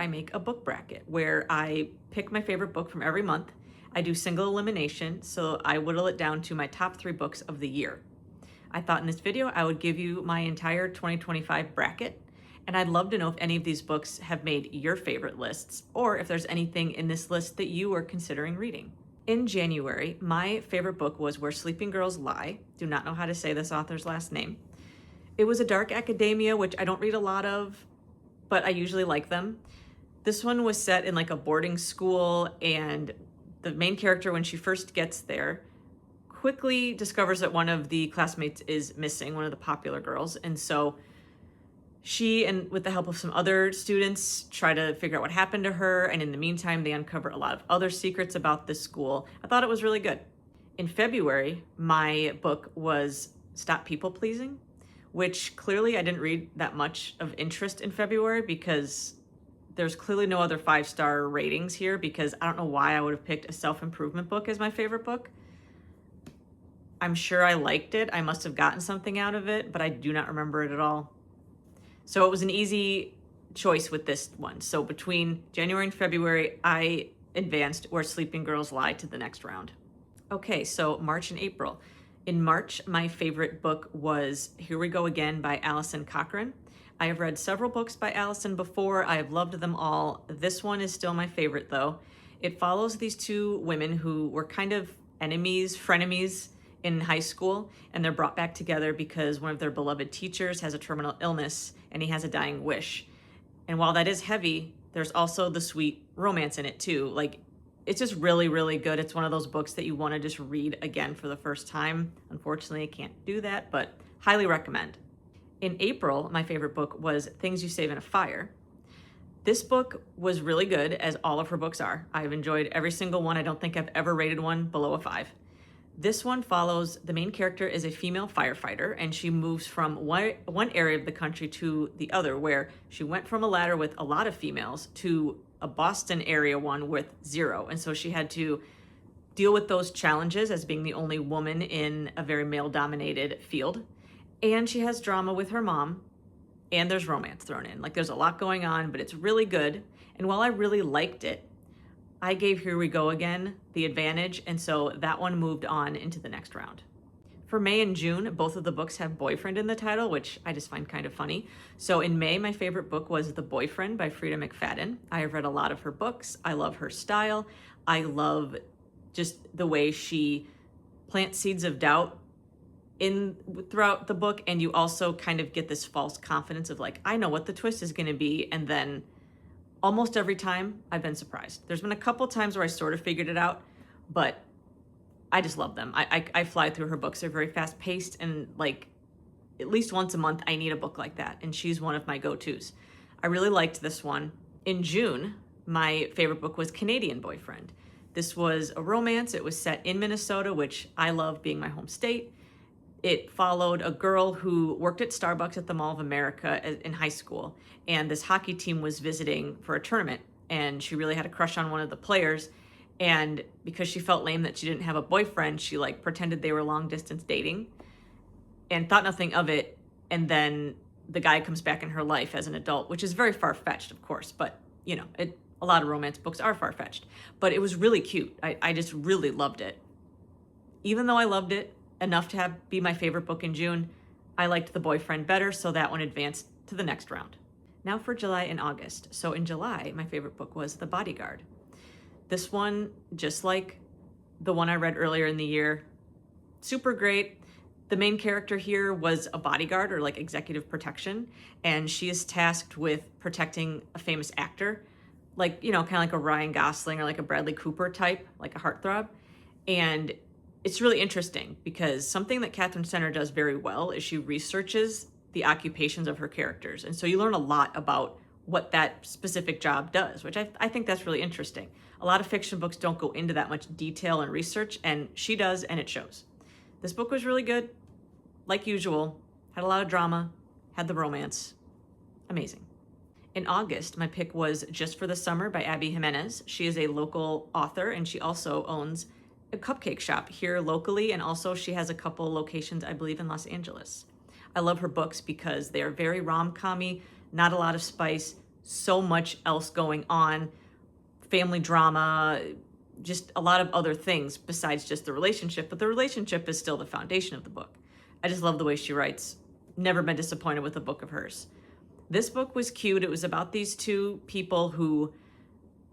make a book bracket where I pick my favorite book from every month. I do single elimination, so I whittle it down to my top 3 books of the year. I thought in this video I would give you my entire 2025 bracket, and I'd love to know if any of these books have made your favorite lists, or if there's anything in this list that you are considering reading. In January, my favorite book was Where Sleeping Girls Lie. Do not know how to say this author's last name. It was a dark academia, which I don't read a lot of, but I usually like them. This one was set in like a boarding school, and the main character, when she first gets there, quickly discovers that one of the classmates is missing, one of the popular girls. And so she, and with the help of some other students, try to figure out what happened to her. And in the meantime, they uncover a lot of other secrets about this school. I thought it was really good. In February, my book was Stop People Pleasing, which clearly I didn't read that much of interest in February because there's clearly no other 5-star ratings here, because I don't know why I would have picked a self-improvement book as my favorite book. I'm sure I liked it. I must have gotten something out of it, but I do not remember it at all. So it was an easy choice with this one. So between January and February, I advanced Where Sleeping Girls Lie to the next round. Okay, so March and April. In March, my favorite book was Here We Go Again by Alison Cochrane. I have read several books by Alison before. I have loved them all. This one is still my favorite though. It follows these 2 women who were kind of enemies, frenemies in high school, and they're brought back together because one of their beloved teachers has a terminal illness and he has a dying wish. And while that is heavy, there's also the sweet romance in it too. Like, it's just really, really good. It's one of those books that you want to just read again for the first time. Unfortunately, I can't do that, but highly recommend. In April, my favorite book was Things You Save in a Fire. This book was really good, as all of her books are. I've enjoyed every single one. I don't think I've ever rated one below a 5. This one follows, the main character is a female firefighter, and she moves from one area of the country to the other, where she went from a ladder with a lot of females to a Boston area one with 0. And so she had to deal with those challenges as being the only woman in a very male-dominated field. And she has drama with her mom, and there's romance thrown in. Like, there's a lot going on, but it's really good. And while I really liked it, I gave Here We Go Again the advantage, and so that one moved on into the next round. For May and June, both of the books have boyfriend in the title, which I just find kind of funny. So in May, my favorite book was The Boyfriend by Frida McFadden. I have read a lot of her books. I love her style. I love just the way she plants seeds of doubt throughout the book, and you also kind of get this false confidence of like, I know what the twist is going to be, and then almost every time I've been surprised. There's been a couple times where I sort of figured it out, but I just love them. I fly through her books. They're very fast paced, and like at least once a month I need a book like that, and she's one of my go-tos. I really liked this one. In June, my favorite book was Canadian Boyfriend. This was a romance. It was set in Minnesota, which I love, being my home state. It followed a girl who worked at Starbucks at the Mall of America in high school, and this hockey team was visiting for a tournament, and she really had a crush on one of the players, and because she felt lame that she didn't have a boyfriend, she like pretended they were long distance dating and thought nothing of it, and then the guy comes back in her life as an adult, which is very far-fetched, of course, but you know, a lot of romance books are far-fetched, but it was really cute. I just really loved it. Even though I loved it enough to be my favorite book in June, I liked The Boyfriend better, so that one advanced to the next round. Now for July and August. So in July, my favorite book was The Bodyguard. This one, just like the one I read earlier in the year, super great. The main character here was a bodyguard, or like executive protection, and she is tasked with protecting a famous actor, like, you know, kind of like a Ryan Gosling or like a Bradley Cooper type, like a heartthrob. And it's really interesting because something that Catherine Center does very well is she researches the occupations of her characters. And so you learn a lot about what that specific job does, which I think that's really interesting. A lot of fiction books don't go into that much detail and research, and she does, and it shows. This book was really good, like usual, had a lot of drama, had the romance, amazing. In August, my pick was Just for the Summer by Abby Jimenez. She is a local author, and she also owns a cupcake shop here locally, and also she has a couple locations, I believe, in Los Angeles. I love her books because they are very rom-com-y, not a lot of spice, so much else going on, family drama, just a lot of other things besides just the relationship, but the relationship is still the foundation of the book. I just love the way she writes. Never been disappointed with a book of hers. This book was cute. It was about these two people who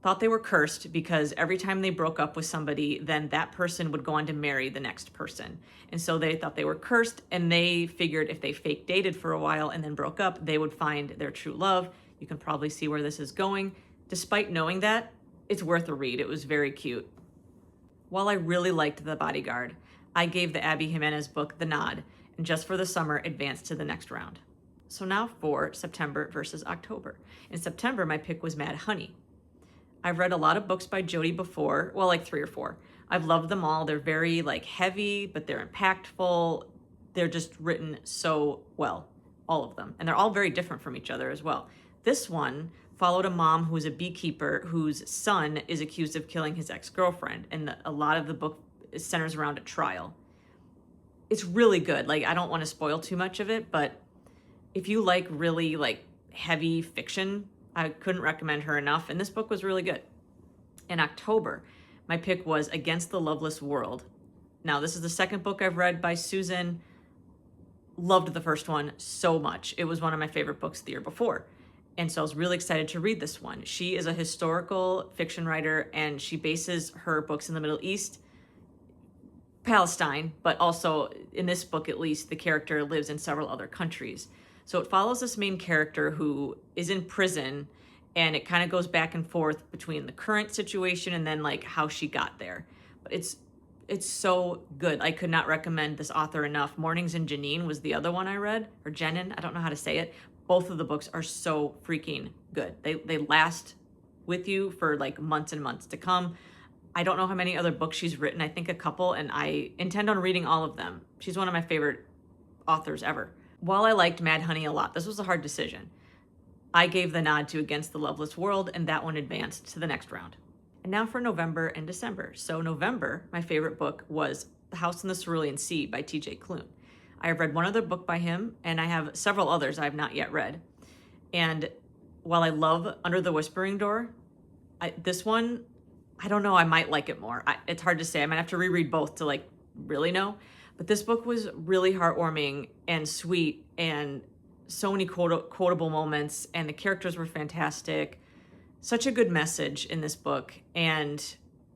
thought they were cursed because every time they broke up with somebody, then that person would go on to marry the next person. And so they thought they were cursed, and they figured if they fake dated for a while and then broke up, they would find their true love. You can probably see where this is going. Despite knowing that, it's worth a read. It was very cute. While I really liked The Bodyguard, I gave the Abby Jimenez book the nod, and just for the summer, advanced to the next round. So now for September versus October. In September, my pick was Mad Honey. I've read a lot of books by Jodi before, well, like 3 or 4. I've loved them all. They're very heavy, but they're impactful. They're just written so well, all of them. And they're all very different from each other as well. This one followed a mom who's a beekeeper whose son is accused of killing his ex-girlfriend. And a lot of the book centers around a trial. It's really good. I don't want to spoil too much of it, but if you like really heavy fiction, I couldn't recommend her enough. And this book was really good. In October, my pick was Against the Loveless World. Now, this is the second book I've read by Susan. Loved the first one so much. It was one of my favorite books the year before. And so I was really excited to read this one. She is a historical fiction writer, and she bases her books in the Middle East, Palestine, but also in this book, at least, the character lives in several other countries. So it follows this main character who is in prison, and it kind of goes back and forth between the current situation and then how she got there. But it's so good. I could not recommend this author enough. Mornings in Janine was the other one I read, or Jenin, I don't know how to say it. Both of the books are so freaking good. They last with you for months and months to come. I don't know how many other books she's written. I think a couple, and I intend on reading all of them. She's one of my favorite authors ever. While I liked Mad Honey a lot, this was a hard decision. I gave the nod to Against the Loveless World, and that one advanced to the next round. And now for November and December. So November, my favorite book was The House in the Cerulean Sea by T.J. Klune. I have read one other book by him, and I have several others I have not yet read. And while I love Under the Whispering Door, this one, I don't know, I might like it more. It's hard to say. I might have to reread both to really know. But this book was really heartwarming and sweet, and so many quotable moments, and the characters were fantastic. Such a good message in this book, and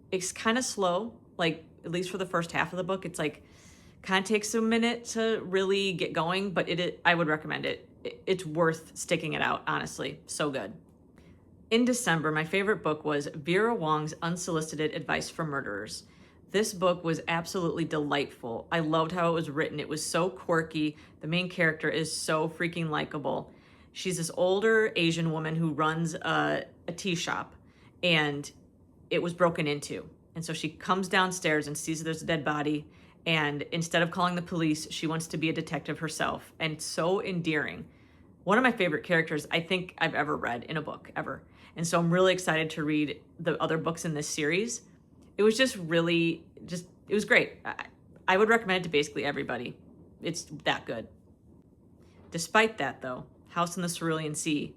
it's kind of slow, at least for the first half of the book. It's kind of takes a minute to really get going, but I would recommend it. It's worth sticking it out, honestly. So good. In December, my favorite book was Vera Wong's Unsolicited Advice for Murderers. This book was absolutely delightful. I loved how it was written. It was so quirky. The main character is so freaking likable. She's this older Asian woman who runs a tea shop, and it was broken into. And so she comes downstairs and sees there's a dead body, and instead of calling the police, she wants to be a detective herself. And so endearing. One of my favorite characters I think I've ever read in a book, ever. And so I'm really excited to read the other books in this series. It was just really, it was great. I would recommend it to basically everybody. It's that good. Despite that, though, House in the Cerulean Sea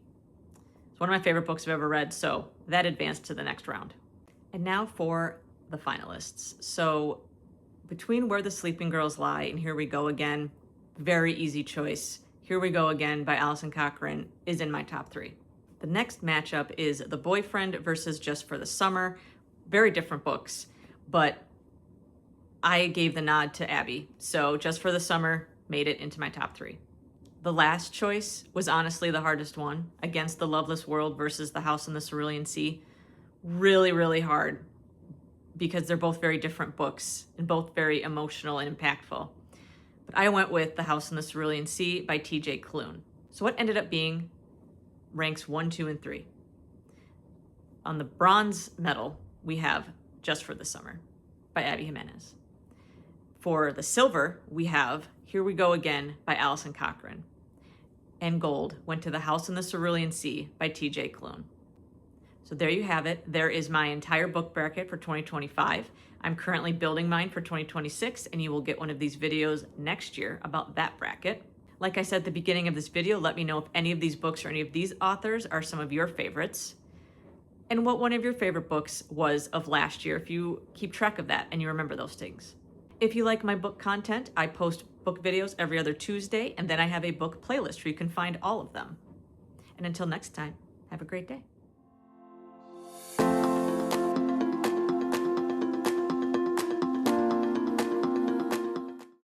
is one of my favorite books I've ever read, so that advanced to the next round. And now for the finalists. So between Where the Sleeping Girls Lie and Here We Go Again, very easy choice. Here We Go Again by Alison Cochrane is in my top 3. The next matchup is The Boyfriend versus Just for the Summer. Very different books, but I gave the nod to Abby. So Just for the Summer made it into my top 3. The last choice was honestly the hardest one, Against the Loveless World versus The House in the Cerulean Sea. Really, really hard because they're both very different books and both very emotional and impactful. But I went with The House in the Cerulean Sea by T.J. Klune. So what ended up being ranks 1, 2, and 3. On the bronze medal, we have Just for the Summer by Abby Jimenez. For the silver, we have Here We Go Again by Alison Cochrane. And gold went to The House in the Cerulean Sea by T.J. Klune. So there you have it. There is my entire book bracket for 2025. I'm currently building mine for 2026, and you will get one of these videos next year about that bracket. Like I said at the beginning of this video, let me know if any of these books or any of these authors are some of your favorites, and what one of your favorite books was of last year, if you keep track of that and you remember those things. If you like my book content, I post book videos every other Tuesday, and then I have a book playlist where you can find all of them. And until next time, have a great day.